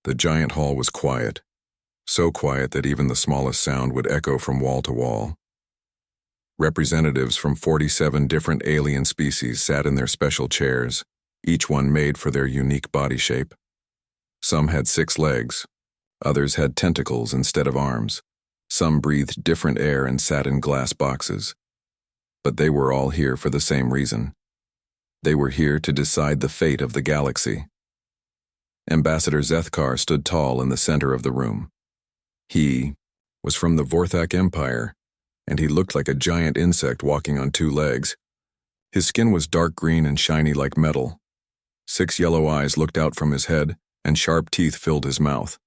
The giant hall was quiet, so quiet that even the smallest sound would echo from wall to wall. Representatives from 47 different alien species sat in their special chairs, each one made for their unique body shape. Some had 6 legs, others had tentacles instead of arms, some breathed different air and sat in glass boxes. But they were all here for the same reason. They were here to decide the fate of the galaxy. Ambassador Zethkar stood tall in the center of the room. He was from the Vorthak Empire, and he looked like a giant insect walking on 2 legs. His skin was dark green and shiny like metal. 6 yellow eyes looked out from his head, and sharp teeth filled his mouth.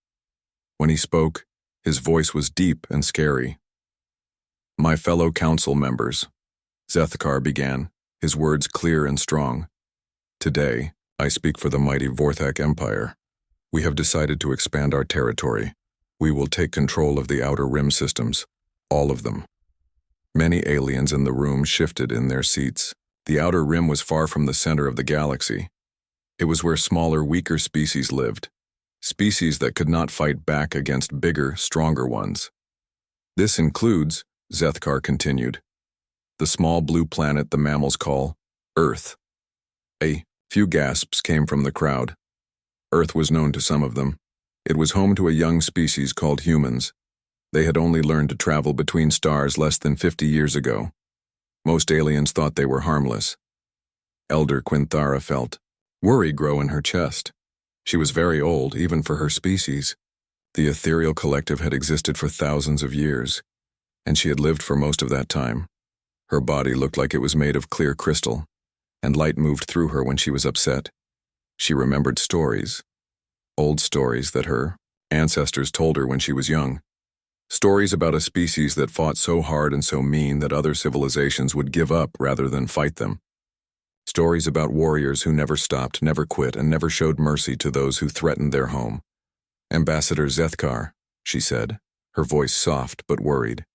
When he spoke, his voice was deep and scary. "My fellow council members," Zethkar began, his words clear and strong. "Today, I speak for the mighty Vorthak Empire. We have decided to expand our territory. We will take control of the outer rim systems, all of them." Many aliens in the room shifted in their seats. The outer rim was far from the center of the galaxy. It was where smaller, weaker species lived, species that could not fight back against bigger, stronger ones. "This includes," Zethkar continued, "the small blue planet the mammals call Earth." A few gasps came from the crowd. Earth was known to some of them. It was home to a young species called humans. They had only learned to travel between stars less than 50 years ago. Most aliens thought they were harmless. Elder Quinthara felt worry grow in her chest. She was very old, even for her species. The ethereal collective had existed for thousands of years, and she had lived for most of that time. Her body looked like it was made of clear crystal, and light moved through her when she was upset. She remembered stories, old stories that her ancestors told her when she was young. Stories about a species that fought so hard and so mean that other civilizations would give up rather than fight them. Stories about warriors who never stopped, never quit, and never showed mercy to those who threatened their home. "Ambassador Zethkar," she said, her voice soft but worried.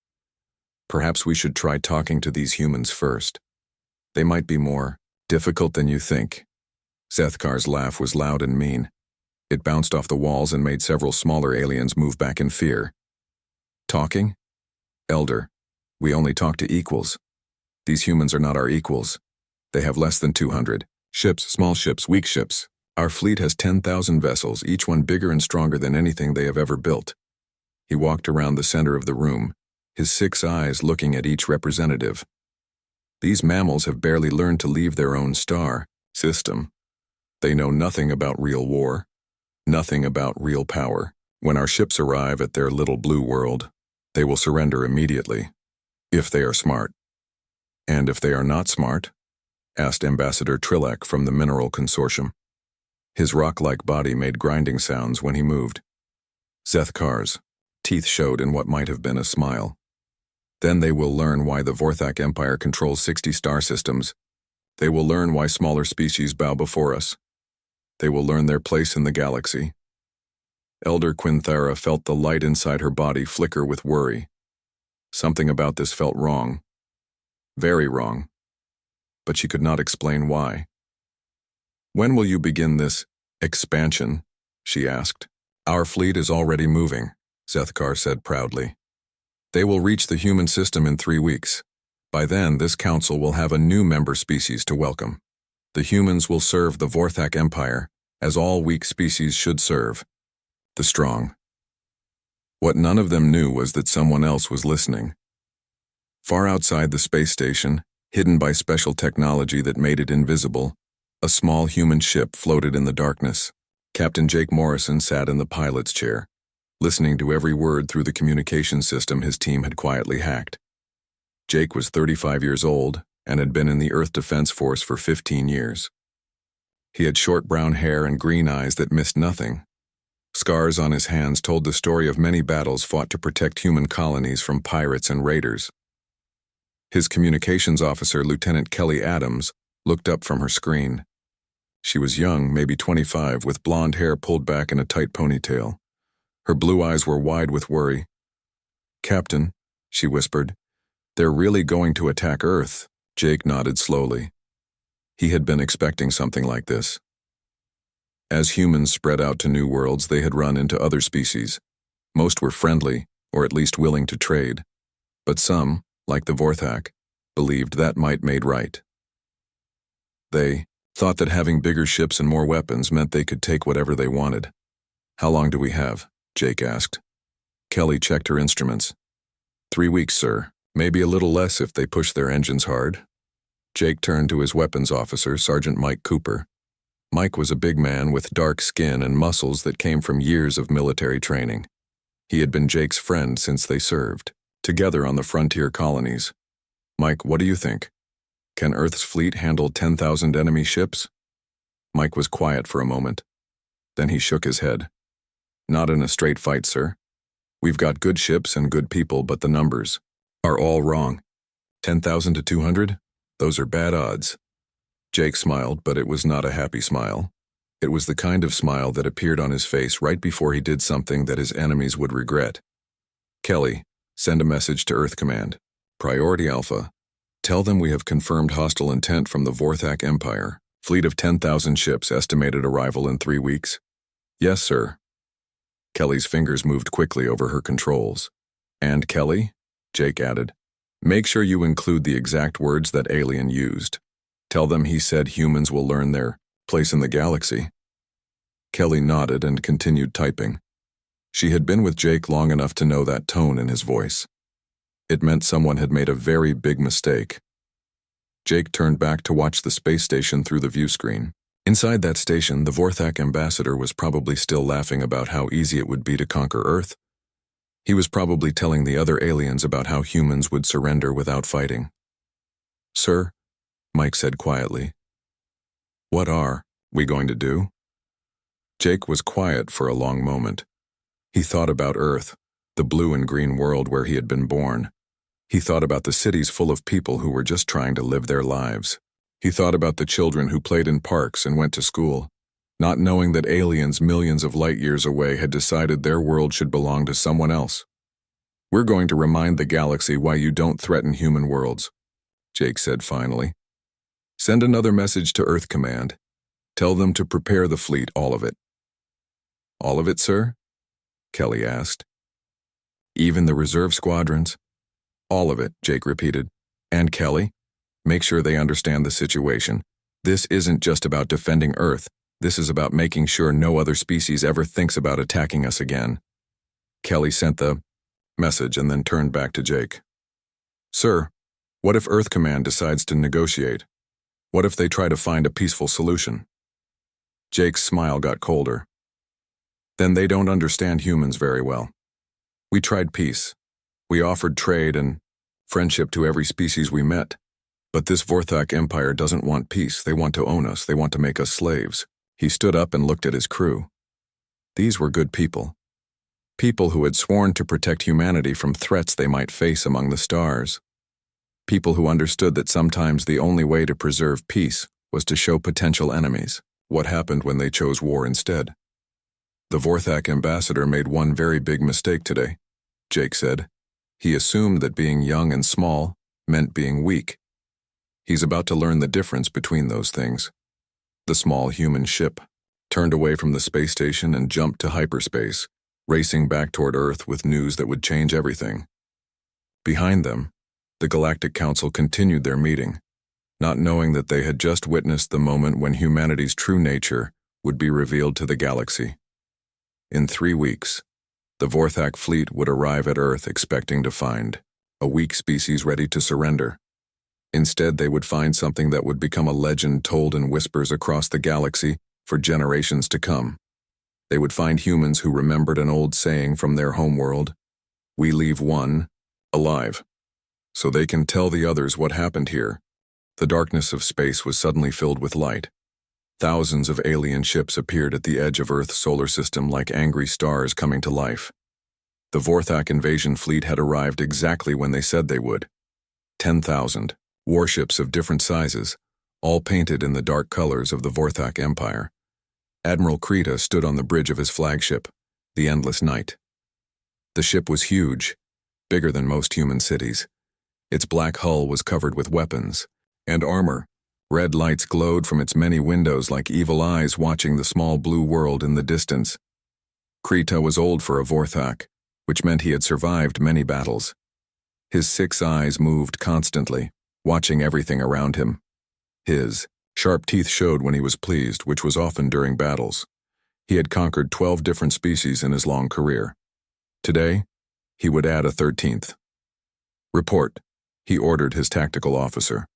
"Perhaps we should try talking to these humans first. They might be more difficult than you think." Zethkar's laugh was loud and mean. It bounced off the walls and made several smaller aliens move back in fear. "Talking? Elder, we only talk to equals. These humans are not our equals. They have less than 200 ships, small ships, weak ships. Our fleet has 10,000 vessels, each one bigger and stronger than anything they have ever built." He walked around the center of the room, his 6 eyes looking at each representative. "These mammals have barely learned to leave their own star system. They know nothing about real war, nothing about real power. When our ships arrive at their little blue world, they will surrender immediately, if they are smart." "And if they are not smart?" asked Ambassador Trilak from the Mineral Consortium. His rock-like body made grinding sounds when he moved. Zethkar's teeth showed in what might have been a smile. "Then they will learn why the Vorthak Empire controls 60 star systems. They will learn why smaller species bow before us. They will learn their place in the galaxy." Elder Quinthara felt the light inside her body flicker with worry. Something about this felt wrong. Very wrong. But she could not explain why. "When will you begin this expansion?" she asked. "Our fleet is already moving," Zethkar said proudly. "They will reach the human system in 3 weeks. By then, this council will have a new member species to welcome. The humans will serve the Vorthak Empire, as all weak species should serve the strong." What none of them knew was that someone else was listening. Far outside the space station, hidden by special technology that made it invisible, a small human ship floated in the darkness. Captain Jake Morrison sat in the pilot's chair, listening to every word through the communication system his team had quietly hacked. Jake was 35 years old and had been in the Earth Defense Force for 15 years. He had short brown hair and green eyes that missed nothing. Scars on his hands told the story of many battles fought to protect human colonies from pirates and raiders. His communications officer, Lieutenant Kelly Adams, looked up from her screen. She was young, maybe 25, with blonde hair pulled back in a tight ponytail. Her blue eyes were wide with worry. "Captain," she whispered, "they're really going to attack Earth." Jake nodded slowly. He had been expecting something like this. As humans spread out to new worlds, they had run into other species. Most were friendly, or at least willing to trade. But some, like the Vorthak, believed that might made right. They thought that having bigger ships and more weapons meant they could take whatever they wanted. "How long do we have?" Jake asked. Kelly checked her instruments. 3 weeks, sir. Maybe a little less if they push their engines hard." Jake turned to his weapons officer, Sergeant Mike Cooper. Mike was a big man with dark skin and muscles that came from years of military training. He had been Jake's friend since they served together on the frontier colonies. "Mike, what do you think? Can Earth's fleet handle 10,000 enemy ships?" Mike was quiet for a moment. Then he shook his head. "Not in a straight fight, sir. We've got good ships and good people, but the numbers are all wrong. 10,000 to 200? Those are bad odds." Jake smiled, but it was not a happy smile. It was the kind of smile that appeared on his face right before he did something that his enemies would regret. "Kelly, send a message to Earth Command. Priority Alpha. Tell them we have confirmed hostile intent from the Vorthak Empire. Fleet of 10,000 ships, estimated arrival in 3 weeks." "Yes, sir." Kelly's fingers moved quickly over her controls. "And Kelly," Jake added, "make sure you include the exact words that alien used. Tell them he said humans will learn their place in the galaxy." Kelly nodded and continued typing. She had been with Jake long enough to know that tone in his voice. It meant someone had made a very big mistake. Jake turned back to watch the space station through the view screen. Inside that station, the Vorthak ambassador was probably still laughing about how easy it would be to conquer Earth. He was probably telling the other aliens about how humans would surrender without fighting. "Sir," Mike said quietly, "what are we going to do?" Jake was quiet for a long moment. He thought about Earth, the blue and green world where he had been born. He thought about the cities full of people who were just trying to live their lives. He thought about the children who played in parks and went to school, not knowing that aliens millions of light years away had decided their world should belong to someone else. "We're going to remind the galaxy why you don't threaten human worlds," Jake said finally. "Send another message to Earth Command. Tell them to prepare the fleet, all of it." "All of it, sir?" Kelly asked. "Even the reserve squadrons?" "All of it," Jake repeated. "And Kelly, make sure they understand the situation. This isn't just about defending Earth. This is about making sure no other species ever thinks about attacking us again." Kelly sent the message and then turned back to Jake. "Sir, what if Earth Command decides to negotiate? What if they try to find a peaceful solution?" Jake's smile got colder. "Then they don't understand humans very well. We tried peace. We offered trade and friendship to every species we met. But this Vorthak Empire doesn't want peace. They want to own us. They want to make us slaves." He stood up and looked at his crew. These were good people. People who had sworn to protect humanity from threats they might face among the stars. People who understood that sometimes the only way to preserve peace was to show potential enemies what happened when they chose war instead. "The Vorthak ambassador made one very big mistake today," Jake said. "He assumed that being young and small meant being weak. He's about to learn the difference between those things." The small human ship turned away from the space station and jumped to hyperspace, racing back toward Earth with news that would change everything. Behind them, the Galactic Council continued their meeting, not knowing that they had just witnessed the moment when humanity's true nature would be revealed to the galaxy. In 3 weeks, the Vorthak fleet would arrive at Earth expecting to find a weak species ready to surrender. Instead, they would find something that would become a legend told in whispers across the galaxy for generations to come. They would find humans who remembered an old saying from their homeworld, "We leave one alive, so they can tell the others what happened here." The darkness of space was suddenly filled with light. Thousands of alien ships appeared at the edge of Earth's solar system like angry stars coming to life. The Vorthak invasion fleet had arrived exactly when they said they would. 10,000 warships of different sizes, all painted in the dark colors of the Vorthak Empire. Admiral Krita stood on the bridge of his flagship, the Endless Night. The ship was huge, bigger than most human cities. Its black hull was covered with weapons and armor Red lights glowed from its many windows like evil eyes watching the small blue world in the distance. Krita was old for a Vorthak, which meant he had survived many battles. His 6 eyes moved constantly, watching everything around him. His sharp teeth showed when he was pleased, which was often during battles. He had conquered 12 different species in his long career. Today, he would add a 13th. Report, he ordered his tactical officer.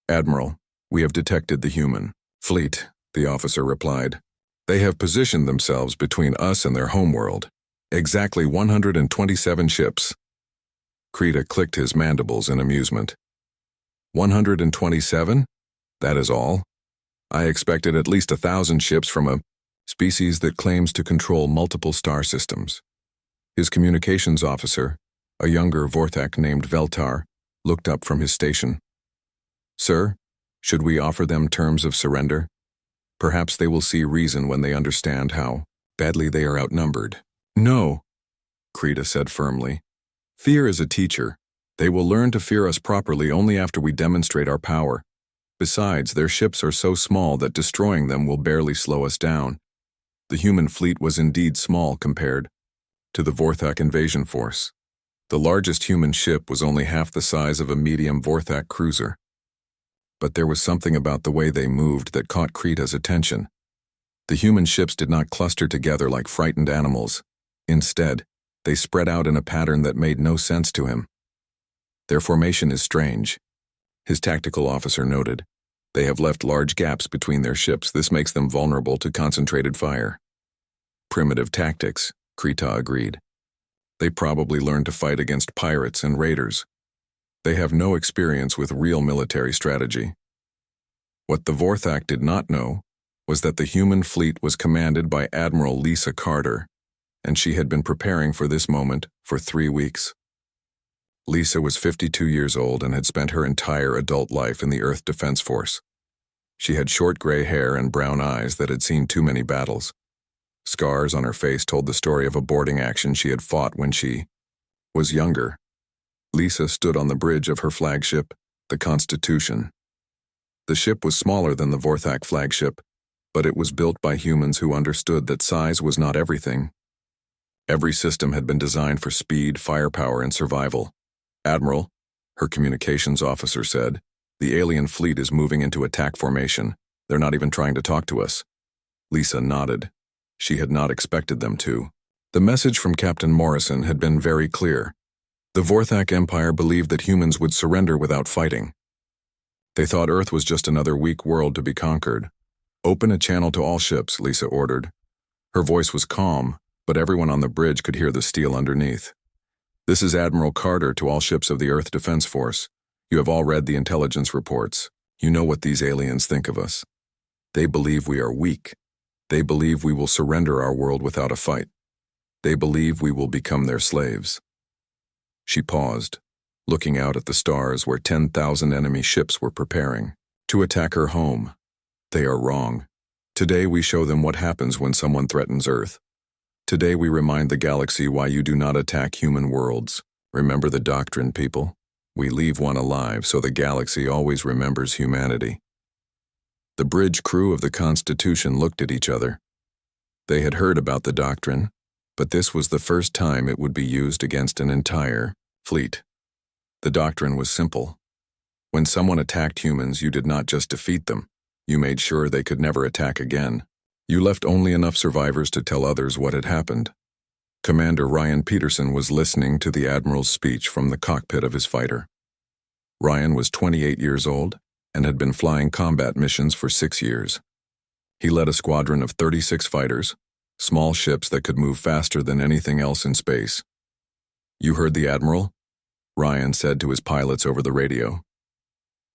Admiral, we have detected the human fleet, the officer replied. They have positioned themselves between us and their homeworld. Exactly 127 ships. Krita clicked his mandibles in amusement. 127? That is all? I expected at least 1,000 ships from a species that claims to control multiple star systems. His communications officer, a younger Vorthak named Veltar, looked up from his station. Sir, should we offer them terms of surrender? Perhaps they will see reason when they understand how badly they are outnumbered. No, Krita said firmly. Fear is a teacher. They will learn to fear us properly only after we demonstrate our power. Besides, their ships are so small that destroying them will barely slow us down. The human fleet was indeed small compared to the Vorthak invasion force. The largest human ship was only half the size of a medium Vorthak cruiser. But there was something about the way they moved that caught Krita's attention. The human ships did not cluster together like frightened animals. Instead, they spread out in a pattern that made no sense to him. Their formation is strange, his tactical officer noted. They have left large gaps between their ships. This makes them vulnerable to concentrated fire. Primitive tactics, Krita agreed. They probably learned to fight against pirates and raiders. They have no experience with real military strategy. What the Vorthak did not know was that the human fleet was commanded by Admiral Lisa Carter, and she had been preparing for this moment for 3 weeks. Lisa was 52 years old and had spent her entire adult life in the Earth Defense Force. She had short gray hair and brown eyes that had seen too many battles. Scars on her face told the story of a boarding action she had fought when she was younger. Lisa stood on the bridge of her flagship, the Constitution. The ship was smaller than the Vorthak flagship, but it was built by humans who understood that size was not everything. Every system had been designed for speed, firepower, and survival. Admiral, her communications officer said, the alien fleet is moving into attack formation. They're not even trying to talk to us. Lisa nodded. She had not expected them to. The message from Captain Morrison had been very clear. The Vorthak Empire believed that humans would surrender without fighting. They thought Earth was just another weak world to be conquered. Open a channel to all ships, Lisa ordered. Her voice was calm, but everyone on the bridge could hear the steel underneath. This is Admiral Carter to all ships of the Earth Defense Force. You have all read the intelligence reports. You know what these aliens think of us. They believe we are weak. They believe we will surrender our world without a fight. They believe we will become their slaves. She paused, looking out at the stars where 10,000 enemy ships were preparing to attack her home. They are wrong. Today we show them what happens when someone threatens Earth. Today we remind the galaxy why you do not attack human worlds. Remember the doctrine, people. We leave one alive so the galaxy always remembers humanity. The bridge crew of the Constitution looked at each other. They had heard about the doctrine, but this was the first time it would be used against an entire fleet. The doctrine was simple. When someone attacked humans, you did not just defeat them. You made sure they could never attack again. You left only enough survivors to tell others what had happened. Commander Ryan Peterson was listening to the Admiral's speech from the cockpit of his fighter. Ryan was 28 years old and had been flying combat missions for 6 years. He led a squadron of 36 fighters, small ships that could move faster than anything else in space. You heard the Admiral? Ryan said to his pilots over the radio.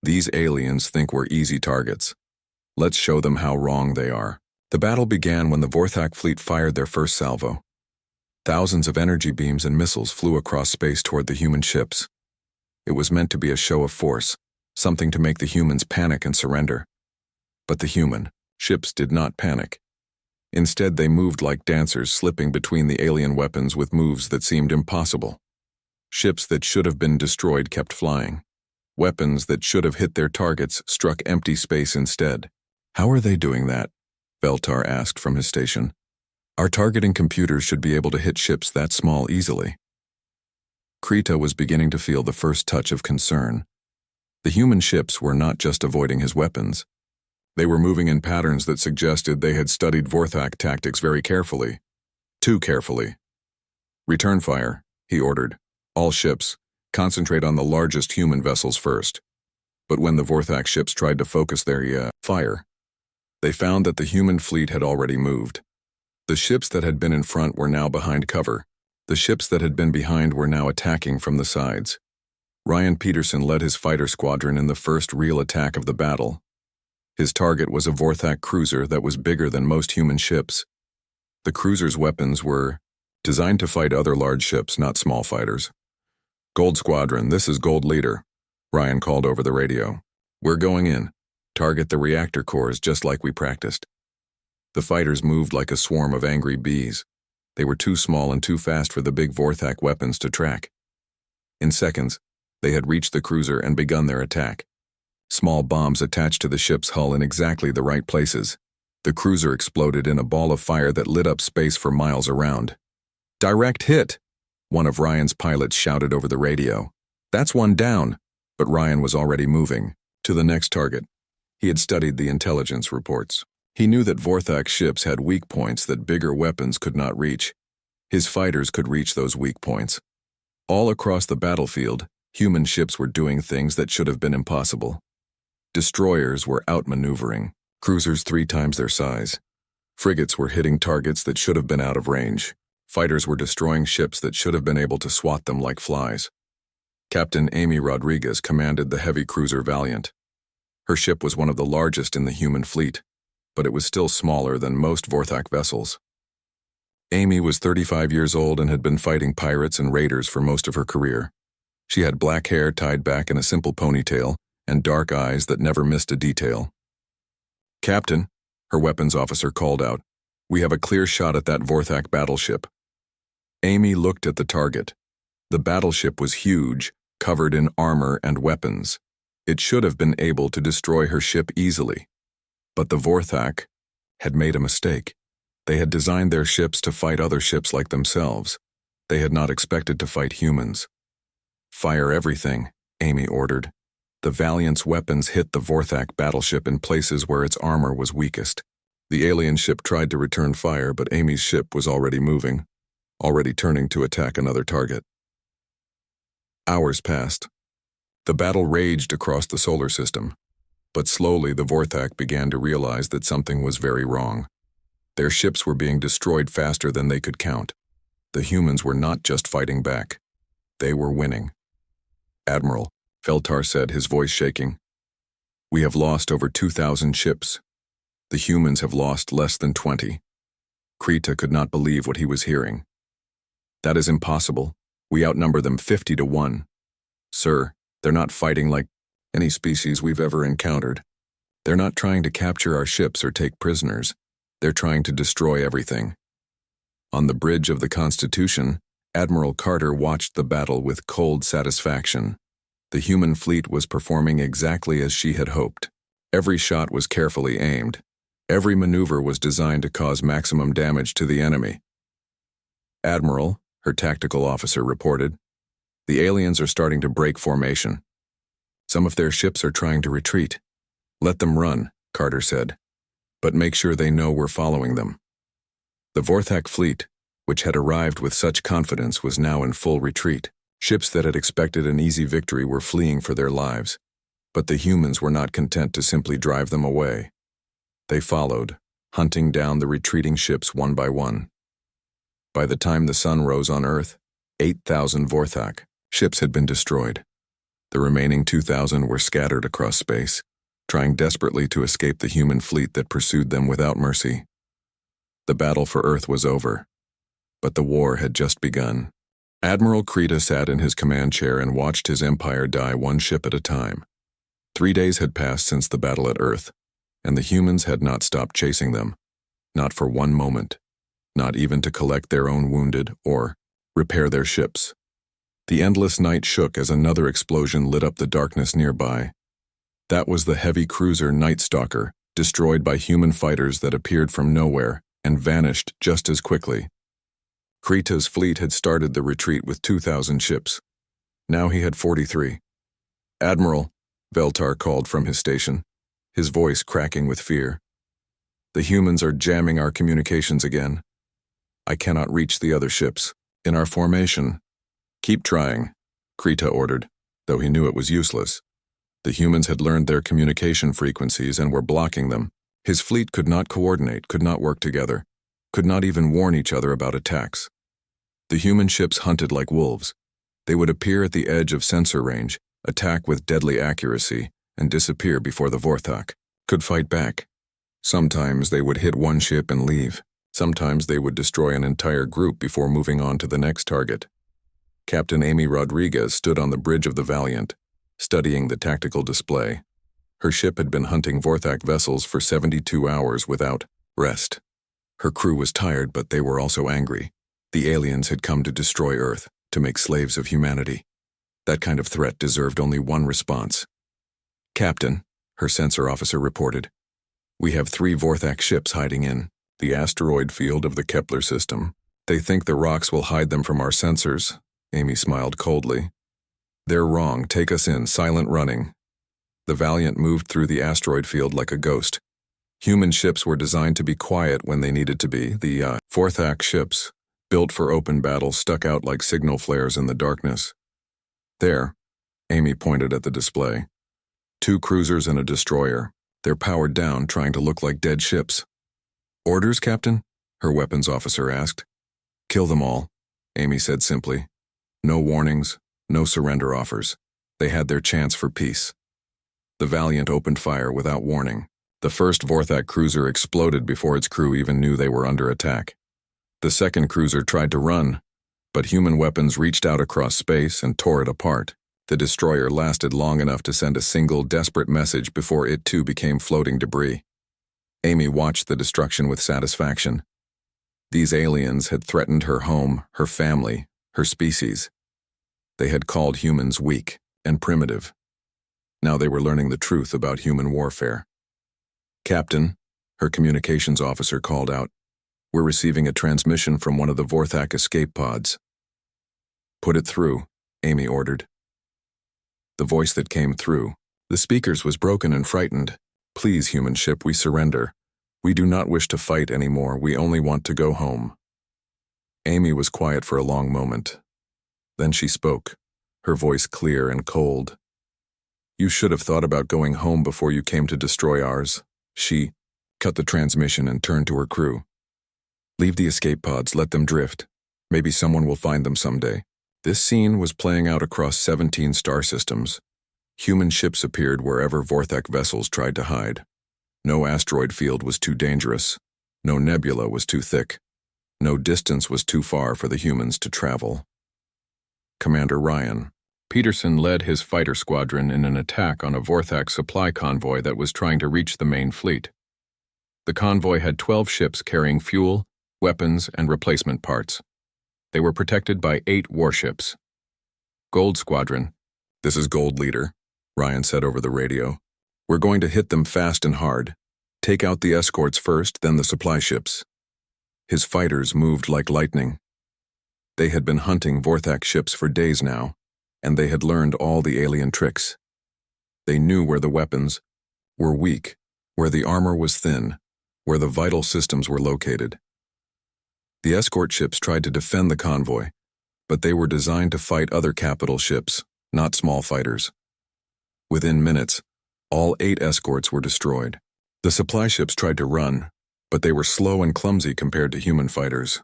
These aliens think we're easy targets. Let's show them how wrong they are. The battle began when the Vorthak fleet fired their first salvo. Thousands of energy beams and missiles flew across space toward the human ships. It was meant to be a show of force, something to make the humans panic and surrender. But the human ships did not panic. Instead, they moved like dancers, slipping between the alien weapons with moves that seemed impossible. Ships that should have been destroyed kept flying. Weapons that should have hit their targets struck empty space instead. How are they doing that? Veltar asked from his station. Our targeting computers should be able to hit ships that small easily. Krita was beginning to feel the first touch of concern. The human ships were not just avoiding his weapons. They were moving in patterns that suggested they had studied Vorthak tactics very carefully. Too carefully. Return fire, he ordered. All ships, concentrate on the largest human vessels first. But when the Vorthak ships tried to focus their fire, they found that the human fleet had already moved. The ships that had been in front were now behind cover. The ships that had been behind were now attacking from the sides. Ryan Peterson led his fighter squadron in the first real attack of the battle. His target was a Vorthak cruiser that was bigger than most human ships. The cruiser's weapons were designed to fight other large ships, not small fighters. Gold Squadron, this is Gold Leader, Ryan called over the radio. We're going in. Target the reactor cores just like we practiced. The fighters moved like a swarm of angry bees. They were too small and too fast for the big Vorthak weapons to track. In seconds, they had reached the cruiser and begun their attack. Small bombs attached to the ship's hull in exactly the right places. The cruiser exploded in a ball of fire that lit up space for miles around. Direct hit, one of Ryan's pilots shouted over the radio. That's one down, but Ryan was already moving to the next target. He had studied the intelligence reports. He knew that Vorthak ships had weak points that bigger weapons could not reach. His fighters could reach those weak points. All across the battlefield, human ships were doing things that should have been impossible. Destroyers were outmaneuvering cruisers 3 times their size. Frigates were hitting targets that should have been out of range. Fighters were destroying ships that should have been able to swat them like flies. Captain Amy Rodriguez commanded the heavy cruiser Valiant. Her ship was one of the largest in the human fleet, but it was still smaller than most Vorthak vessels. Amy was 35 years old and had been fighting pirates and raiders for most of her career. She had black hair tied back in a simple ponytail and dark eyes that never missed a detail. Captain, her weapons officer called out, we have a clear shot at that Vorthak battleship. Amy looked at the target. The battleship was huge, covered in armor and weapons. It should have been able to destroy her ship easily. But the Vorthak had made a mistake. They had designed their ships to fight other ships like themselves. They had not expected to fight humans. Fire everything, Amy ordered. The Valiant's weapons hit the Vorthak battleship in places where its armor was weakest. The alien ship tried to return fire, but Amy's ship was already moving, already turning to attack another target. Hours passed. The battle raged across the solar system, but slowly the Vorthak began to realize that something was very wrong. Their ships were being destroyed faster than they could count. The humans were not just fighting back. They were winning. Admiral, Veltar said, his voice shaking. We have lost over 2,000 ships. The humans have lost less than 20. Krita could not believe what he was hearing. That is impossible. We outnumber them 50 to 1. Sir, they're not fighting like any species we've ever encountered. They're not trying to capture our ships or take prisoners. They're trying to destroy everything. On the bridge of the Constitution, Admiral Carter watched the battle with cold satisfaction. The human fleet was performing exactly as she had hoped. Every shot was carefully aimed. Every maneuver was designed to cause maximum damage to the enemy. Admiral, her tactical officer reported, the aliens are starting to break formation. Some of their ships are trying to retreat. Let them run, Carter said, but make sure they know we're following them. The Vorthak fleet, which had arrived with such confidence, was now in full retreat. Ships that had expected an easy victory were fleeing for their lives, but the humans were not content to simply drive them away. They followed, hunting down the retreating ships one by one. By the time the sun rose on Earth, 8,000 Vorthak ships had been destroyed. The remaining 2,000 were scattered across space, trying desperately to escape the human fleet that pursued them without mercy. The battle for Earth was over, but the war had just begun. Admiral Krita sat in his command chair and watched his empire die one ship at a time. 3 days had passed since the battle at Earth, and the humans had not stopped chasing them, not for one moment, not even to collect their own wounded or repair their ships. The endless night shook as another explosion lit up the darkness nearby. That was the heavy cruiser Night Stalker, destroyed by human fighters that appeared from nowhere and vanished just as quickly. Krita's fleet had started the retreat with 2,000 ships. Now he had 43. "Admiral," Veltar called from his station, his voice cracking with fear. "The humans are jamming our communications again. I cannot reach the other ships. In our formation." "Keep trying," Krita ordered, though he knew it was useless. The humans had learned their communication frequencies and were blocking them. His fleet could not coordinate, could not work together, could not even warn each other about attacks. The human ships hunted like wolves. They would appear at the edge of sensor range, attack with deadly accuracy, and disappear before the Vorthak could fight back. Sometimes they would hit one ship and leave. Sometimes they would destroy an entire group before moving on to the next target. Captain Amy Rodriguez stood on the bridge of the Valiant, studying the tactical display. Her ship had been hunting Vorthak vessels for 72 hours without rest. Her crew was tired, but they were also angry. The aliens had come to destroy Earth, to make slaves of humanity. That kind of threat deserved only one response. "Captain," her sensor officer reported, "we have 3 Vorthak ships hiding in the asteroid field of the Kepler system. They think the rocks will hide them from our sensors." Amy smiled coldly. "They're wrong. Take us in, silent running." The Valiant moved through the asteroid field like a ghost. Human ships were designed to be quiet when they needed to be. The Vorthak ships, built for open battle, stuck out like signal flares in the darkness. "There," Amy pointed at the display. 2 cruisers and a destroyer. They're powered down, trying to look like dead ships. "Orders, Captain?" her weapons officer asked. "Kill them all," Amy said simply. No warnings, no surrender offers. They had their chance for peace. The Valiant opened fire without warning. The first Vorthak cruiser exploded before its crew even knew they were under attack. The second cruiser tried to run, but human weapons reached out across space and tore it apart. The destroyer lasted long enough to send a single desperate message before it too became floating debris. Amy watched the destruction with satisfaction. These aliens had threatened her home, her family, her species. They had called humans weak and primitive. Now they were learning the truth about human warfare. "Captain," her communications officer called out, "we're receiving a transmission from one of the Vorthak escape pods." "Put it through," Amy ordered. The voice that came through the speakers was broken and frightened. "Please, human ship, we surrender. We do not wish to fight anymore. We only want to go home." Amy was quiet for a long moment. Then she spoke, her voice clear and cold. "You should have thought about going home before you came to destroy ours." She cut the transmission and turned to her crew. "Leave the escape pods, let them drift. Maybe someone will find them someday." This scene was playing out across 17 star systems. Human ships appeared wherever Vorthak vessels tried to hide. No asteroid field was too dangerous. No nebula was too thick. No distance was too far for the humans to travel. Commander Ryan Peterson led his fighter squadron in an attack on a Vorthak supply convoy that was trying to reach the main fleet. The convoy had 12 ships carrying fuel, weapons, and replacement parts. They were protected by 8 warships. "Gold Squadron," "This is Gold Leader," Ryan said over the radio. "We're going to hit them fast and hard. Take out the escorts first, then the supply ships." His fighters moved like lightning. They had been hunting Vorthak ships for days now, and they had learned all the alien tricks. They knew where the weapons were weak, where the armor was thin, where the vital systems were located. The escort ships tried to defend the convoy, but they were designed to fight other capital ships, not small fighters. Within minutes, all 8 escorts were destroyed. The supply ships tried to run, but they were slow and clumsy compared to human fighters.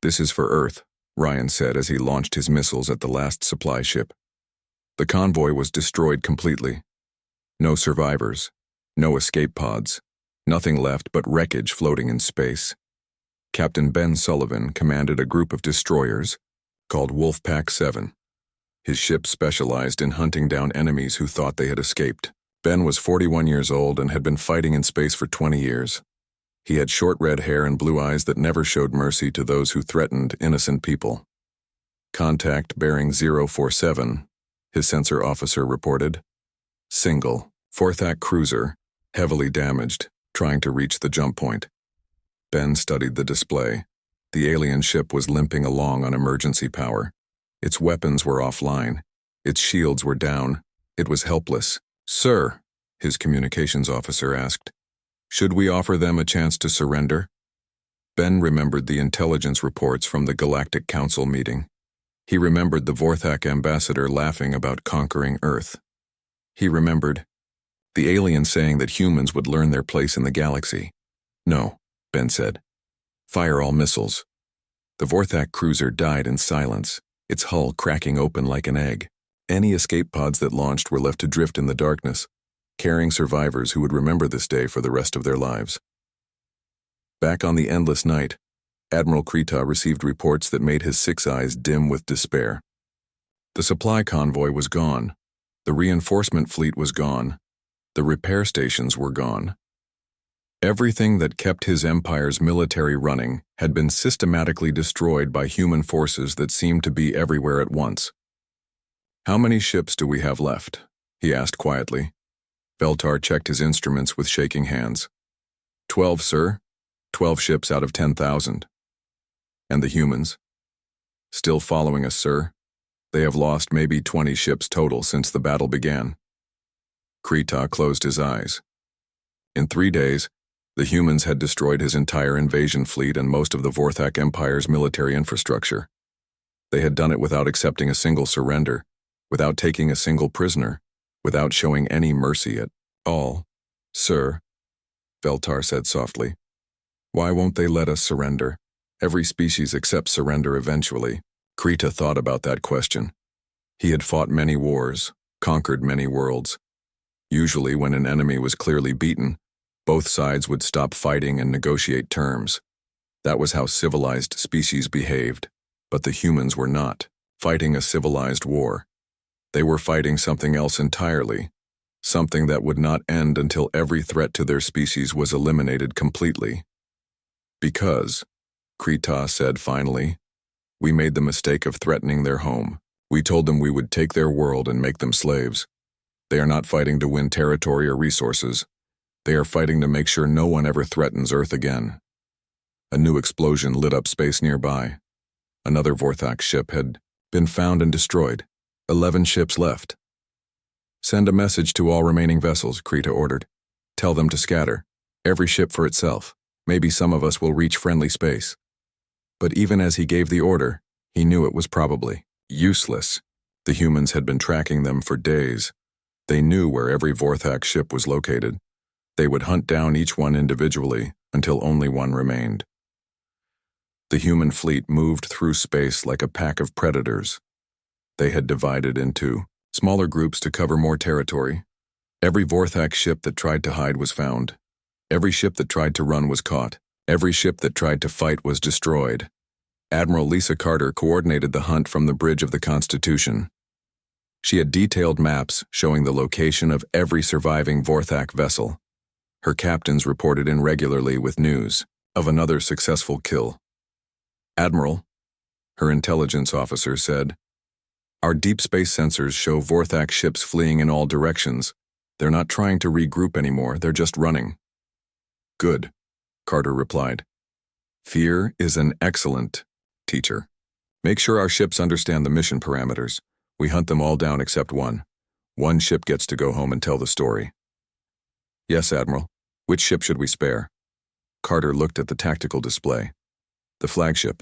"This is for Earth," Ryan said as he launched his missiles at the last supply ship. The convoy was destroyed completely. No survivors, no escape pods, nothing left but wreckage floating in space. Captain Ben Sullivan commanded a group of destroyers called Wolfpack 7. His ship specialized in hunting down enemies who thought they had escaped. Ben was 41 years old and had been fighting in space for 20 years. He had short red hair and blue eyes that never showed mercy to those who threatened innocent people. Contact bearing 047, his sensor officer reported. Single, Vorthak cruiser, heavily damaged, trying to reach the jump point. Ben studied the display. The alien ship was limping along on emergency power. Its weapons were offline. Its shields were down. It was helpless. Sir, his communications officer asked, should we offer them a chance to surrender? Ben remembered the intelligence reports from the Galactic Council meeting. He remembered the Vorthak ambassador laughing about conquering Earth. He remembered the alien saying that humans would learn their place in the galaxy. No, Ben said. Fire all missiles. The Vorthak cruiser died in silence, its hull cracking open like an egg. Any escape pods that launched were left to drift in the darkness, carrying survivors who would remember this day for the rest of their lives. Back on the endless night, Admiral Krita received reports that made his 6 eyes dim with despair. The supply convoy was gone. The reinforcement fleet was gone. The repair stations were gone. Everything that kept his empire's military running had been systematically destroyed by human forces that seemed to be everywhere at once. How many ships do we have left? He asked quietly. Veltar checked his instruments with shaking hands. 12, sir. 12 ships out of 10,000. And the humans? Still following us, sir. They have lost maybe 20 ships total since the battle began. Krita closed his eyes. In 3 days, the humans had destroyed his entire invasion fleet and most of the Vorthak Empire's military infrastructure. They had done it without accepting a single surrender, without taking a single prisoner, without showing any mercy at all. Sir, Veltar said softly, why won't they let us surrender? Every species accepts surrender eventually. Krita thought about that question. He had fought many wars, conquered many worlds. Usually when an enemy was clearly beaten, both sides would stop fighting and negotiate terms. That was how civilized species behaved, but the humans were not fighting a civilized war. They were fighting something else entirely, something that would not end until every threat to their species was eliminated completely. Because, Krita said finally, we made the mistake of threatening their home. We told them we would take their world and make them slaves. They are not fighting to win territory or resources. They are fighting to make sure no one ever threatens Earth again. A new explosion lit up space nearby. Another Vorthak ship had been found and destroyed. 11 ships left. Send a message to all remaining vessels, Krita ordered. Tell them to scatter. Every ship for itself. Maybe some of us will reach friendly space. But even as he gave the order, he knew it was probably useless. The humans had been tracking them for days. They knew where every Vorthak ship was located. They would hunt down each one individually until only one remained. The human fleet moved through space like a pack of predators. They had divided into smaller groups to cover more territory. Every Vorthak ship that tried to hide was found. Every ship that tried to run was caught. Every ship that tried to fight was destroyed. Admiral Lisa Carter coordinated the hunt from the bridge of the Constitution. She had detailed maps showing the location of every surviving Vorthak vessel. Her captains reported in regularly with news of another successful kill. Admiral, her intelligence officer said, our deep space sensors show Vorthak ships fleeing in all directions. They're not trying to regroup anymore, they're just running. Good, Carter replied. Fear is an excellent teacher. Make sure our ships understand the mission parameters. We hunt them all down except one. One ship gets to go home and tell the story. Yes, Admiral. Which ship should we spare? Carter looked at the tactical display. The flagship.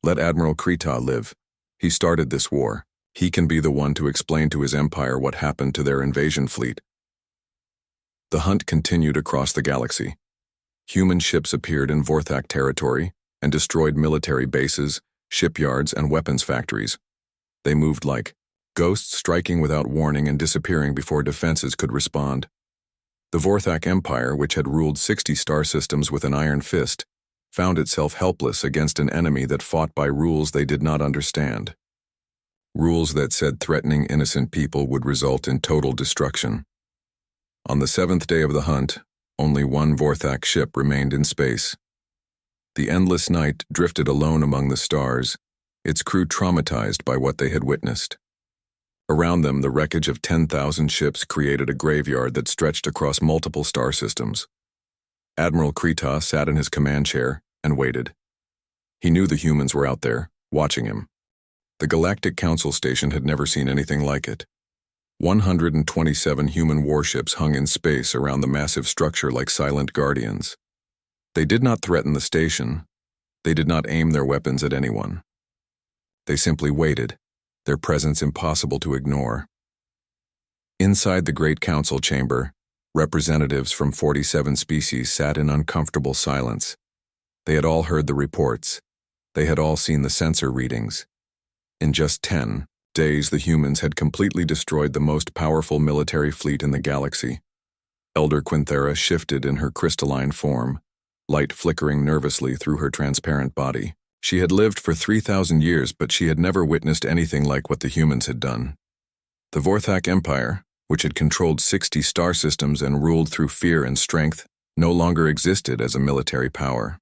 Let Admiral Krita live. He started this war. He can be the one to explain to his empire what happened to their invasion fleet. The hunt continued across the galaxy. Human ships appeared in Vorthak territory and destroyed military bases, shipyards, and weapons factories. They moved like ghosts, striking without warning and disappearing before defenses could respond. The Vorthak Empire, which had ruled 60 star systems with an iron fist, found itself helpless against an enemy that fought by rules they did not understand. Rules that said threatening innocent people would result in total destruction. On the 7th day of the hunt, only one Vorthak ship remained in space. The endless night drifted alone among the stars, its crew traumatized by what they had witnessed. Around them, the wreckage of 10,000 ships created a graveyard that stretched across multiple star systems. Admiral Krita sat in his command chair and waited. He knew the humans were out there, watching him. The Galactic Council station had never seen anything like it. 127 human warships hung in space around the massive structure like silent guardians. They did not threaten the station. They did not aim their weapons at anyone. They simply waited, their presence impossible to ignore. Inside the Great Council chamber, representatives from 47 species sat in uncomfortable silence. They had all heard the reports. They had all seen the sensor readings. In just 10 days, the humans had completely destroyed the most powerful military fleet in the galaxy. Elder Quinthera shifted in her crystalline form, light flickering nervously through her transparent body. She had lived for 3,000 years, but she had never witnessed anything like what the humans had done. The Vorthak Empire, which had controlled 60 star systems and ruled through fear and strength, no longer existed as a military power.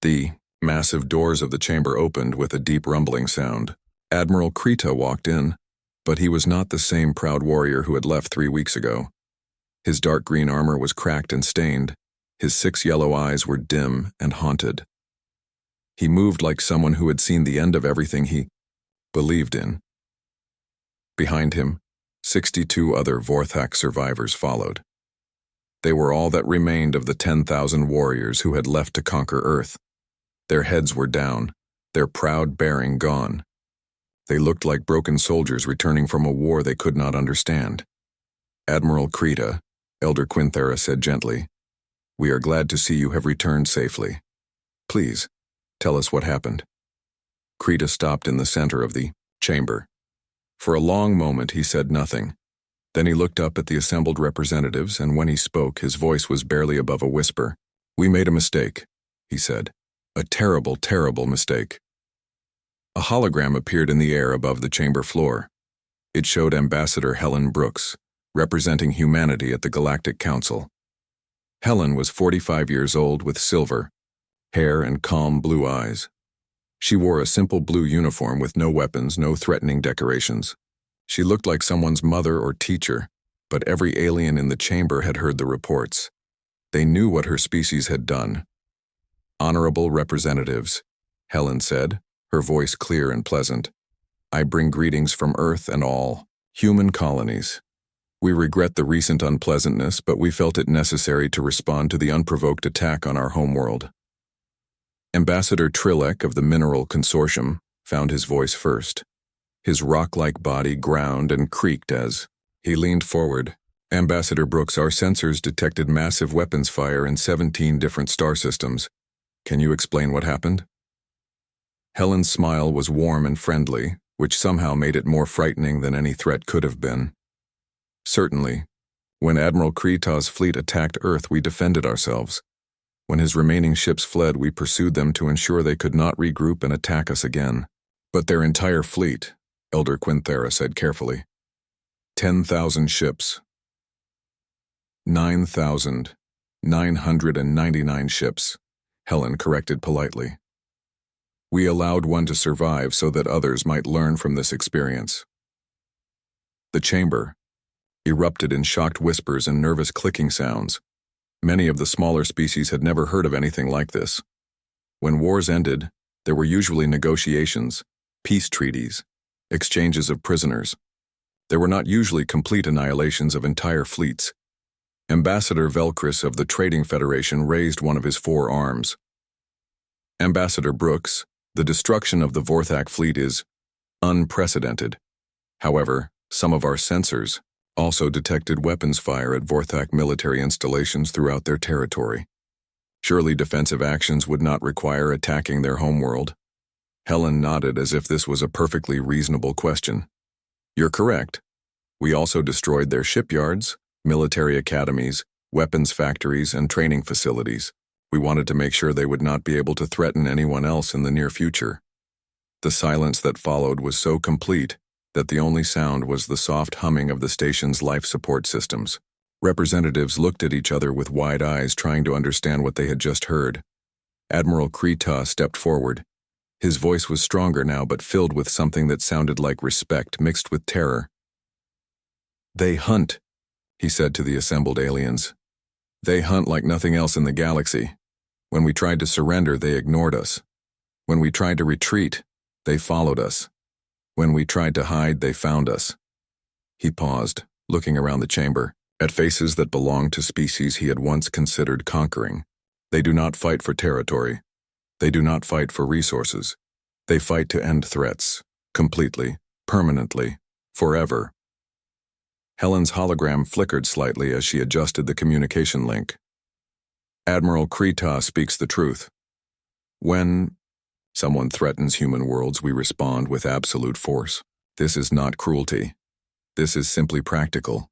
The massive doors of the chamber opened with a deep rumbling sound. Admiral Krita walked in, but he was not the same proud warrior who had left 3 weeks ago. His dark green armor was cracked and stained. His 6 yellow eyes were dim and haunted. He moved like someone who had seen the end of everything he believed in. Behind him, 62 other Vorthak survivors followed. They were all that remained of the 10,000 warriors who had left to conquer Earth. Their heads were down, their proud bearing gone. They looked like broken soldiers returning from a war they could not understand. Admiral Krita, Elder Quinthera said gently, "We are glad to see you have returned safely. Please, tell us what happened." Krita stopped in the center of the chamber. For a long moment he said nothing. Then he looked up at the assembled representatives, and when he spoke, his voice was barely above a whisper. "We made a mistake," he said. "A terrible, terrible mistake." A hologram appeared in the air above the chamber floor. It showed Ambassador Helen Brooks, representing humanity at the Galactic Council. Helen was 45 years old with silver hair and calm blue eyes. She wore a simple blue uniform with no weapons, no threatening decorations. She looked like someone's mother or teacher, but every alien in the chamber had heard the reports. They knew what her species had done. "Honorable representatives," Helen said, her voice clear and pleasant, "I bring greetings from Earth and all human colonies. We regret the recent unpleasantness, but we felt it necessary to respond to the unprovoked attack on our homeworld." Ambassador Trilek of the Mineral Consortium found his voice first. His rock-like body ground and creaked as he leaned forward. "Ambassador Brooks, our sensors detected massive weapons fire in 17 different star systems. Can you explain what happened?" Helen's smile was warm and friendly, which somehow made it more frightening than any threat could have been. "Certainly. When Admiral Krita's fleet attacked Earth, we defended ourselves. When his remaining ships fled, we pursued them to ensure they could not regroup and attack us again. But their entire fleet," Elder Quinthera said carefully. 10,000 ships. 9,999 ships, Helen corrected politely. "We allowed one to survive so that others might learn from this experience." The chamber erupted in shocked whispers and nervous clicking sounds. Many of the smaller species had never heard of anything like this. When wars ended, there were usually negotiations, peace treaties, exchanges of prisoners. There were not usually complete annihilations of entire fleets. Ambassador Velkris of the Trading Federation raised one of his 4 arms. "Ambassador Brooks, the destruction of the Vorthak fleet is unprecedented. However, some of our sensors also detected weapons fire at Vorthak military installations throughout their territory. Surely defensive actions would not require attacking their homeworld." Helen nodded as if this was a perfectly reasonable question. "You're correct. We also destroyed their shipyards, military academies, weapons factories, and training facilities. We wanted to make sure they would not be able to threaten anyone else in the near future." The silence that followed was so complete that the only sound was the soft humming of the station's life support systems. Representatives looked at each other with wide eyes, trying to understand what they had just heard. Admiral Krita stepped forward. His voice was stronger now, but filled with something that sounded like respect mixed with terror. "They hunt," he said to the assembled aliens. "They hunt like nothing else in the galaxy. When we tried to surrender, they ignored us. When we tried to retreat, they followed us. When we tried to hide, they found us." He paused, looking around the chamber, at faces that belonged to species he had once considered conquering. They do not fight for territory. They do not fight for resources. They fight to end threats, completely, permanently, forever. Helen's hologram flickered slightly as she adjusted the communication link. "Admiral Krita speaks the truth. When someone threatens human worlds, we respond with absolute force. This is not cruelty. This is simply practical.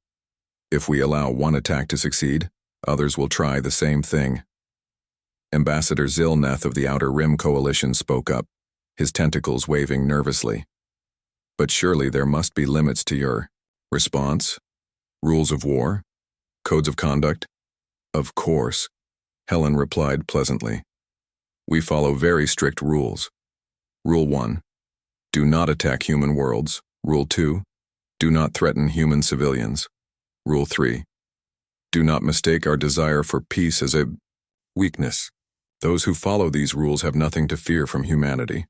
If we allow one attack to succeed, others will try the same thing." Ambassador Zilneth of the Outer Rim Coalition spoke up, his tentacles waving nervously. "But surely there must be limits to your response? Rules of war? Codes of conduct?" "Of course," Helen replied pleasantly. "We follow very strict rules. Rule 1. Do not attack human worlds. Rule 2. Do not threaten human civilians. Rule 3. Do not mistake our desire for peace as a weakness. Those who follow these rules have nothing to fear from humanity."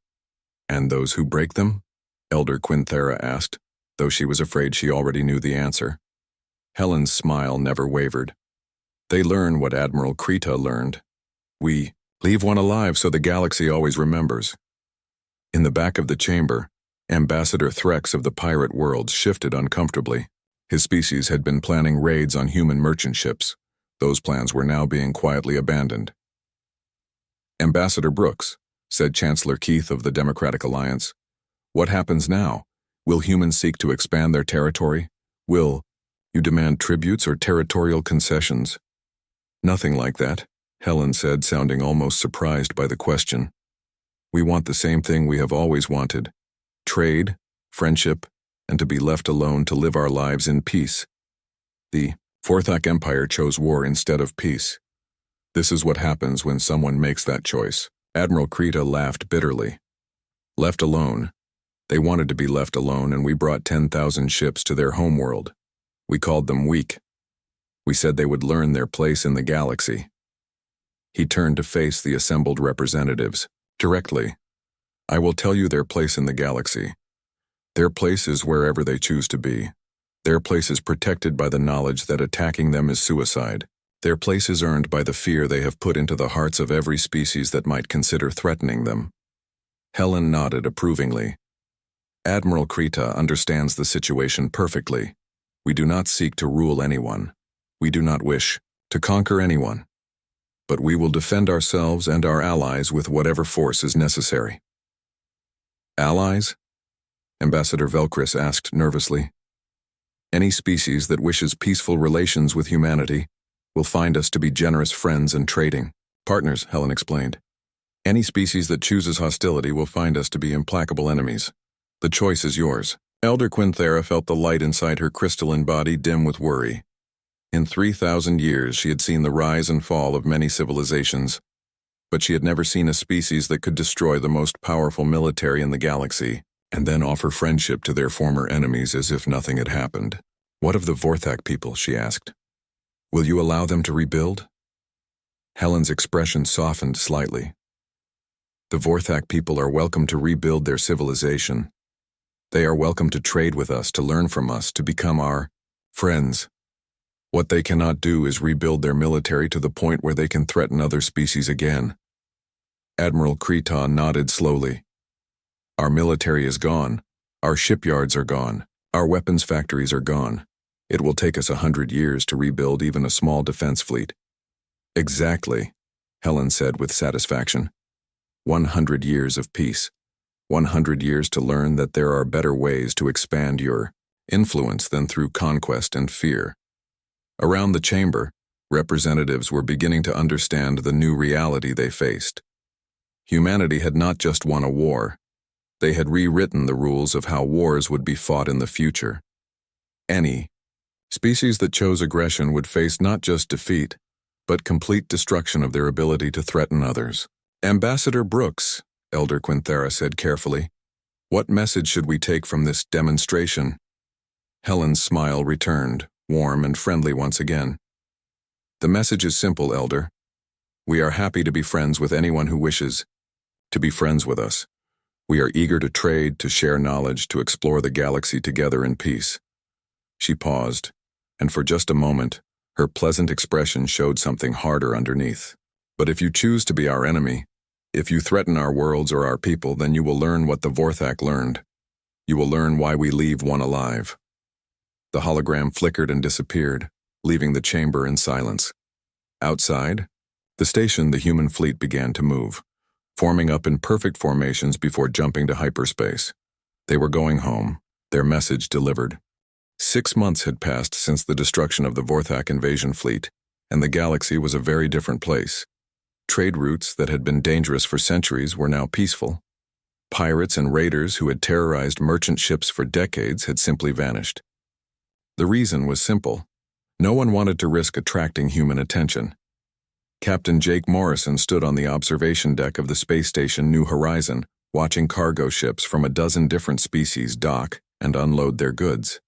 "And those who break them?" Elder Quinthera asked, though she was afraid she already knew the answer. Helen's smile never wavered. "They learn what Admiral Krita learned. We leave one alive so the galaxy always remembers." In the back of the chamber, Ambassador Threx of the pirate world shifted uncomfortably. His species had been planning raids on human merchant ships. Those plans were now being quietly abandoned. "Ambassador Brooks," said Chancellor Keith of the Democratic Alliance, "what happens now? Will humans seek to expand their territory? Will you demand tributes or territorial concessions?" "Nothing like that," Helen said, sounding almost surprised by the question. "We want the same thing we have always wanted: trade, friendship, and to be left alone to live our lives in peace. The Vorthak Empire chose war instead of peace. This is what happens when someone makes that choice." Admiral Krita laughed bitterly. "Left alone. They wanted to be left alone, and we brought 10,000 ships to their homeworld. We called them weak. We said they would learn their place in the galaxy." He turned to face the assembled representatives. Directly, "I will tell you their place in the galaxy. Their place is wherever they choose to be. Their place is protected by the knowledge that attacking them is suicide. Their place is earned by the fear they have put into the hearts of every species that might consider threatening them." Helen nodded approvingly. "Admiral Krita understands the situation perfectly. We do not seek to rule anyone. We do not wish to conquer anyone. But we will defend ourselves and our allies with whatever force is necessary." "Allies?" Ambassador Velcris asked nervously. "Any species that wishes peaceful relations with humanity will find us to be generous friends and trading partners," Helen explained. "Any species that chooses hostility will find us to be implacable enemies. The choice is yours." Elder Quinthera felt the light inside her crystalline body dim with worry. In 3,000 years, she had seen the rise and fall of many civilizations, but she had never seen a species that could destroy the most powerful military in the galaxy and then offer friendship to their former enemies as if nothing had happened. "What of the Vorthak people?" she asked. "Will you allow them to rebuild?" Helen's expression softened slightly. "The Vorthak people are welcome to rebuild their civilization. They are welcome to trade with us, to learn from us, to become our friends. What they cannot do is rebuild their military to the point where they can threaten other species again." Admiral Krita nodded slowly. "Our military is gone. Our shipyards are gone. Our weapons factories are gone. It will take us 100 years to rebuild even a small defense fleet." "Exactly," Helen said with satisfaction. 100 years of peace. 100 years to learn that there are better ways to expand your influence than through conquest and fear." Around the chamber, representatives were beginning to understand the new reality they faced. Humanity had not just won a war. They had rewritten the rules of how wars would be fought in the future. Any species that chose aggression would face not just defeat, but complete destruction of their ability to threaten others. Ambassador Brooks, Elder Quinthera said carefully, what message should we take from this demonstration? Helen's smile returned, warm and friendly once again. The message is simple, Elder. We are happy to be friends with anyone who wishes to be friends with us. We are eager to trade, to share knowledge, to explore the galaxy together in peace. She paused, and for just a moment, her pleasant expression showed something harder underneath. But if you choose to be our enemy, if you threaten our worlds or our people, then you will learn what the Vorthak learned. You will learn why we leave one alive. The hologram flickered and disappeared, leaving the chamber in silence. Outside, the station, the human fleet began to move, forming up in perfect formations before jumping to hyperspace. They were going home, their message delivered. 6 months had passed since the destruction of the Vorthak invasion fleet, and the galaxy was a very different place. Trade routes that had been dangerous for centuries were now peaceful. Pirates and raiders who had terrorized merchant ships for decades had simply vanished. The reason was simple. No one wanted to risk attracting human attention. Captain Jake Morrison stood on the observation deck of the space station New Horizon, watching cargo ships from a dozen different species dock and unload their goods.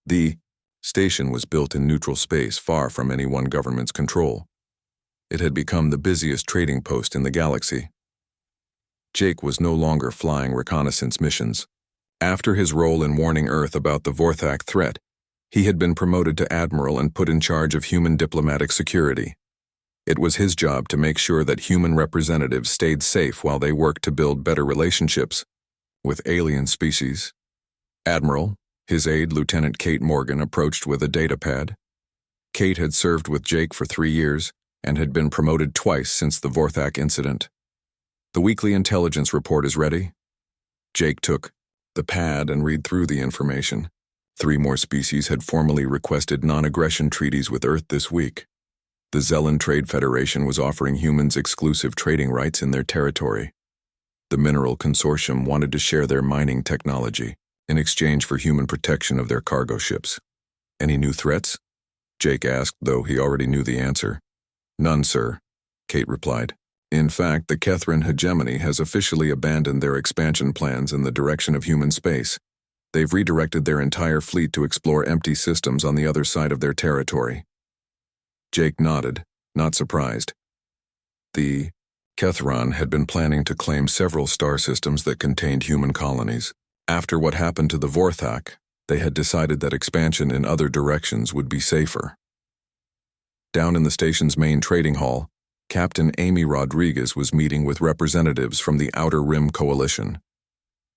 The station was built in neutral space far from any one government's control. It had become the busiest trading post in the galaxy. Jake was no longer flying reconnaissance missions. After his role in warning Earth about the Vorthak threat, he had been promoted to admiral and put in charge of human diplomatic security. It was his job to make sure that human representatives stayed safe while they worked to build better relationships with alien species. Admiral, his aide, Lieutenant Kate Morgan, approached with a datapad. Kate had served with Jake for 3 years and had been promoted twice since the Vorthak incident. The weekly intelligence report is ready. Jake took the pad and read through the information. 3 more species had formally requested non-aggression treaties with Earth this week. The Zellan Trade Federation was offering humans exclusive trading rights in their territory. The Mineral Consortium wanted to share their mining technology in exchange for human protection of their cargo ships. Any new threats? Jake asked, though he already knew the answer. None, sir, Kate replied. In fact, the Kethran hegemony has officially abandoned their expansion plans in the direction of human space. They've redirected their entire fleet to explore empty systems on the other side of their territory. Jake nodded, not surprised. The Kethran had been planning to claim several star systems that contained human colonies. After what happened to the Vorthak, they had decided that expansion in other directions would be safer. Down in the station's main trading hall, Captain Amy Rodriguez was meeting with representatives from the Outer Rim Coalition.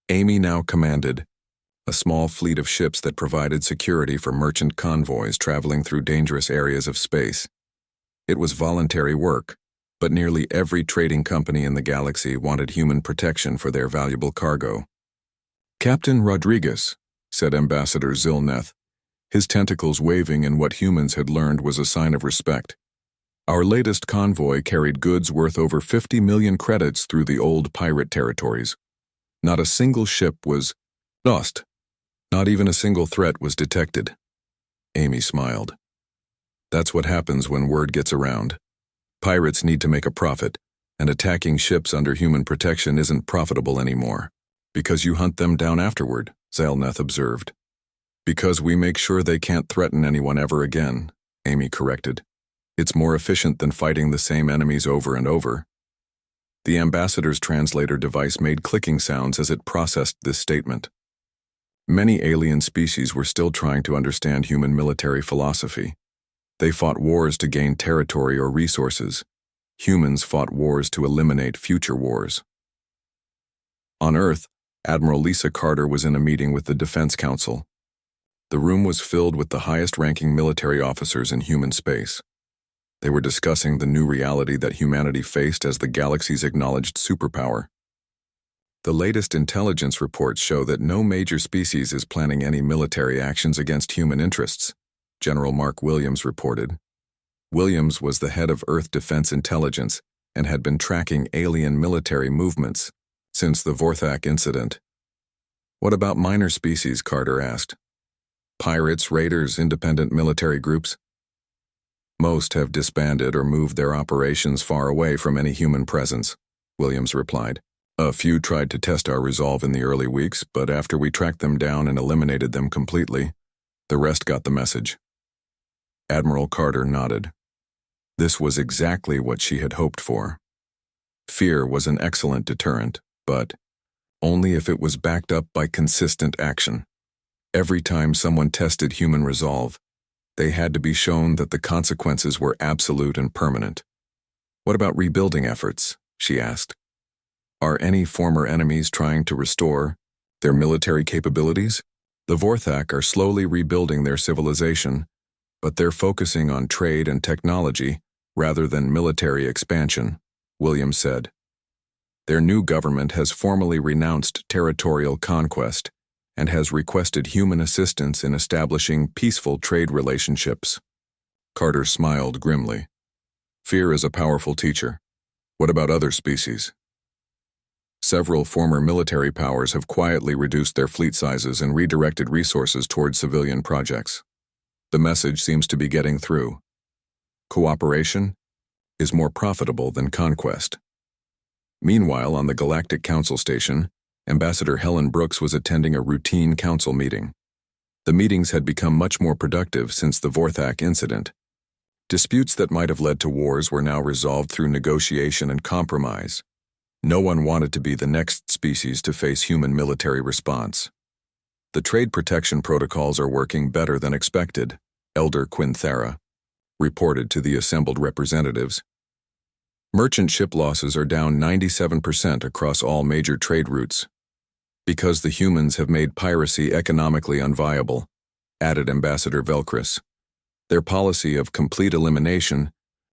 Amy now commanded a small fleet of ships that provided security for merchant convoys traveling through dangerous areas of space. It was voluntary work, but nearly every trading company in the galaxy wanted human protection for their valuable cargo. Captain Rodriguez, said Ambassador Zilneth, his tentacles waving in what humans had learned was a sign of respect. Our latest convoy carried goods worth over 50 million credits through the old pirate territories. Not a single ship was lost. Not even a single threat was detected. Amy smiled. That's what happens when word gets around. Pirates need to make a profit, and attacking ships under human protection isn't profitable anymore. Because you hunt them down afterward, Zilneth observed. Because we make sure they can't threaten anyone ever again, Amy corrected. It's more efficient than fighting the same enemies over and over. The ambassador's translator device made clicking sounds as it processed this statement. Many alien species were still trying to understand human military philosophy. They fought wars to gain territory or resources. Humans fought wars to eliminate future wars. On Earth, Admiral Lisa Carter was in a meeting with the Defense Council. The room was filled with the highest-ranking military officers in human space. They were discussing the new reality that humanity faced as the galaxy's acknowledged superpower. The latest intelligence reports show that no major species is planning any military actions against human interests, General Mark Williams reported. Williams was the head of Earth Defense Intelligence and had been tracking alien military movements since the Vorthak incident. What about minor species, Carter asked. Pirates, raiders, independent military groups? Most have disbanded or moved their operations far away from any human presence, Williams replied. A few tried to test our resolve in the early weeks, but after we tracked them down and eliminated them completely, the rest got the message. Admiral Carter nodded. This was exactly what she had hoped for. Fear was an excellent deterrent, but only if it was backed up by consistent action. Every time someone tested human resolve, they had to be shown that the consequences were absolute and permanent. What about rebuilding efforts? She asked. Are any former enemies trying to restore their military capabilities? The Vorthak are slowly rebuilding their civilization, but they're focusing on trade and technology rather than military expansion, Williams said. Their new government has formally renounced territorial conquest and has requested human assistance in establishing peaceful trade relationships. Carter smiled grimly. Fear is a powerful teacher. What about other species? Several former military powers have quietly reduced their fleet sizes and redirected resources towards civilian projects. The message seems to be getting through. Cooperation is more profitable than conquest. Meanwhile, on the Galactic Council station, Ambassador Helen Brooks was attending a routine council meeting. The meetings had become much more productive since the Vorthak incident. Disputes that might have led to wars were now resolved through negotiation and compromise. No one wanted to be the next species to face human military response. The trade protection protocols are working better than expected, Elder Quinthera reported to the assembled representatives. Merchant ship losses are down 97% across all major trade routes. Because the humans have made piracy economically unviable, added Ambassador Velcris. Their policy of complete elimination,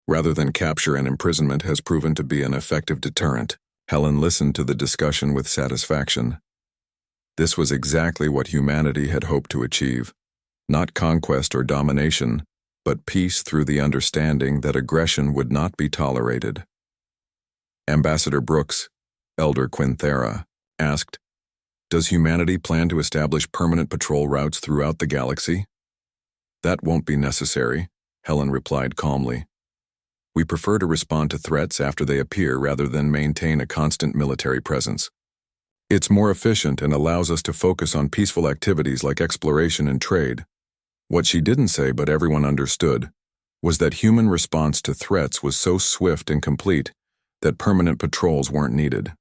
rather than capture and imprisonment, has proven to be an effective deterrent. Helen listened to the discussion with satisfaction. This was exactly what humanity had hoped to achieve. Not conquest or domination, but peace through the understanding that aggression would not be tolerated. Ambassador Brooks, Elder Quinthera, asked, Does humanity plan to establish permanent patrol routes throughout the galaxy? That won't be necessary, Helen replied calmly. We prefer to respond to threats after they appear rather than maintain a constant military presence. It's more efficient and allows us to focus on peaceful activities like exploration and trade. What she didn't say, but everyone understood, was that human response to threats was so swift and complete that permanent patrols weren't needed.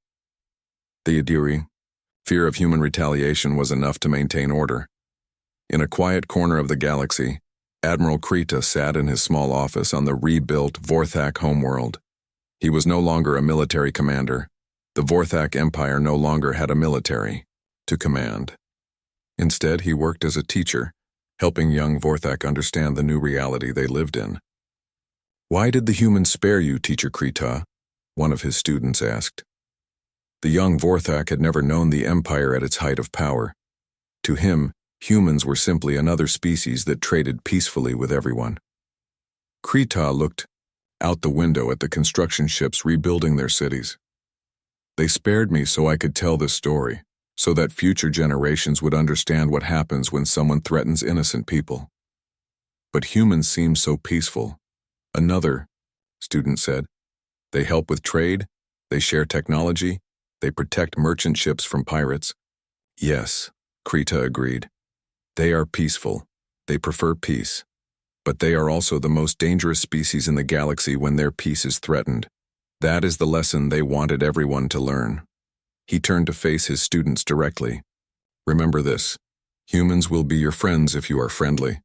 Theodiri, fear of human retaliation was enough to maintain order. In a quiet corner of the galaxy, Admiral Krita sat in his small office on the rebuilt Vorthak homeworld. He was no longer a military commander. The Vorthak Empire no longer had a military to command. Instead, he worked as a teacher, helping young Vorthak understand the new reality they lived in. Why did the humans spare you, Teacher Krita? One of his students asked. The young Vorthak had never known the Empire at its height of power. To him, humans were simply another species that traded peacefully with everyone. Krita looked out the window at the construction ships rebuilding their cities. They spared me so I could tell this story, so that future generations would understand what happens when someone threatens innocent people. But humans seem so peaceful. Another student said, They help with trade, they share technology, they protect merchant ships from pirates. Yes, Krita agreed. They are peaceful. They prefer peace. But they are also the most dangerous species in the galaxy when their peace is threatened. That is the lesson they wanted everyone to learn. He turned to face his students directly. Remember this. Humans will be your friends if you are friendly.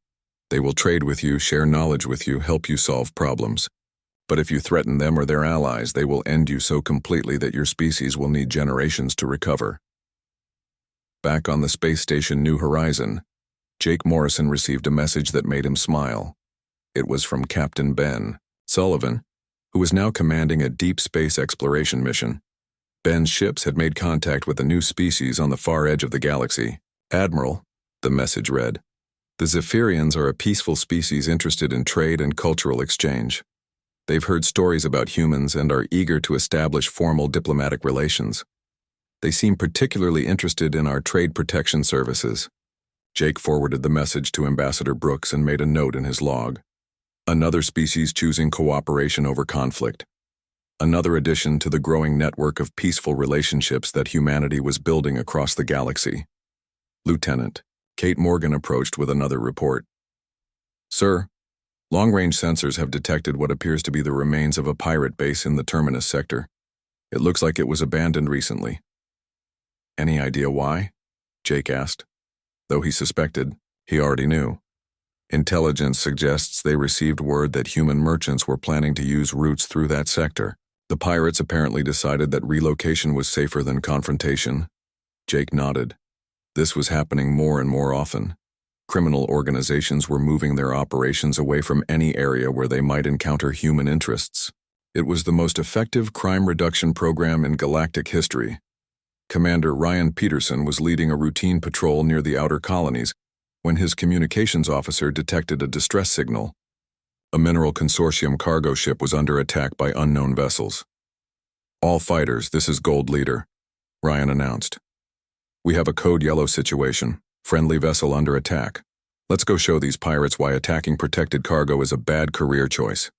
They will trade with you, share knowledge with you, help you solve problems. But if you threaten them or their allies, they will end you so completely that your species will need generations to recover. Back on the space station New Horizon, Jake Morrison received a message that made him smile. It was from Captain Ben Sullivan, who was now commanding a deep space exploration mission. Ben's ships had made contact with a new species on the far edge of the galaxy. Admiral, the message read, the Zephyrians are a peaceful species interested in trade and cultural exchange. They've heard stories about humans and are eager to establish formal diplomatic relations. They seem particularly interested in our trade protection services. Jake forwarded the message to Ambassador Brooks and made a note in his log. Another species choosing cooperation over conflict. another addition to the growing network of peaceful relationships that humanity was building across the galaxy. Lieutenant Kate Morgan approached with another report. Sir, long-range sensors have detected what appears to be the remains of a pirate base in the Terminus sector. It looks like it was abandoned recently. Any idea why? Jake asked. Though he suspected, he already knew. Intelligence suggests they received word that human merchants were planning to use routes through that sector. The pirates apparently decided that relocation was safer than confrontation. Jake nodded. This was happening more and more often. Criminal organizations were moving their operations away from any area where they might encounter human interests. It was the most effective crime reduction program in galactic history. Commander Ryan Peterson was leading a routine patrol near the outer colonies when his communications officer detected a distress signal. A Mineral Consortium cargo ship was under attack by unknown vessels. All fighters, this is Gold Leader, Ryan announced. We have a code yellow situation, friendly vessel under attack. Let's go show these pirates why attacking protected cargo is a bad career choice.